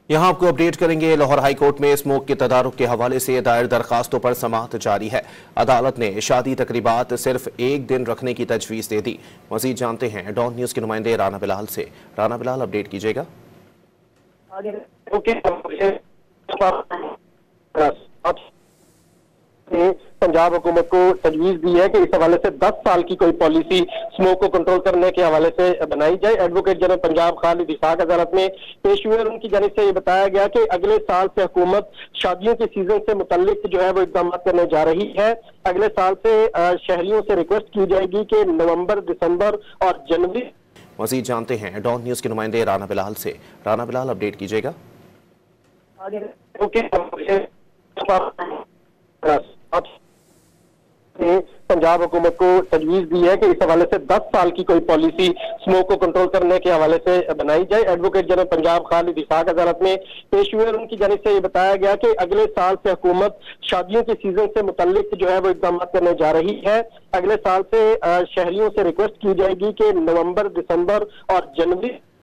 यहाँ आपको अपडेट करेंगे। लाहौर हाई कोर्ट में स्मोक के तदारुक के हवाले से दायर दरखास्तों पर समाअत जारी है। अदालत ने शादी तकरीबात सिर्फ एक दिन रखने की तजवीज़ दे दी। मजीद जानते हैं डॉन न्यूज़ के नुमाइंदे राना बिलाल से। राना बिलाल, अपडेट कीजिएगा। पंजाब हुकूमत को तजवीज़ दी है कि इस हवाले से 10 साल की कोई पॉलिसी स्मोक को कंट्रोल करने के हवाले से बनाई जाए। एडवोकेट जनरल पंजाब खालिद इसाक अदालत में पेश हुए। उनकी जानिब से ये बताया गया कि अगले साल से हुकूमत शादियों के सीजन से मुतल्लिक जो है वो इकदाम करने जा रही है। अगले साल से शहरियों से रिक्वेस्ट की जाएगी कि नवंबर, दिसंबर और जनवरी। मजीद जानते हैं डॉन न्यूज़ के नुमाइंदे राना बिलाल से। राना बिलाल, अपडेट कीजिएगा। पंजाब हुकूमत को तजवीज़ दी है कि इस हवाले से 10 साल की कोई पॉलिसी स्मोक को कंट्रोल करने के हवाले से बनाई जाए। एडवोकेट जनरल पंजाब खालिद इसाक अदालत में पेश हुए। उनकी जानिब से ये बताया गया कि अगले साल से हुकूमत शादियों के सीजन से मुतल्लिक जो है वो इकदाम करने जा रही है। अगले साल से शहरियों से रिक्वेस्ट की जाएगी कि नवंबर, दिसंबर और जनवरी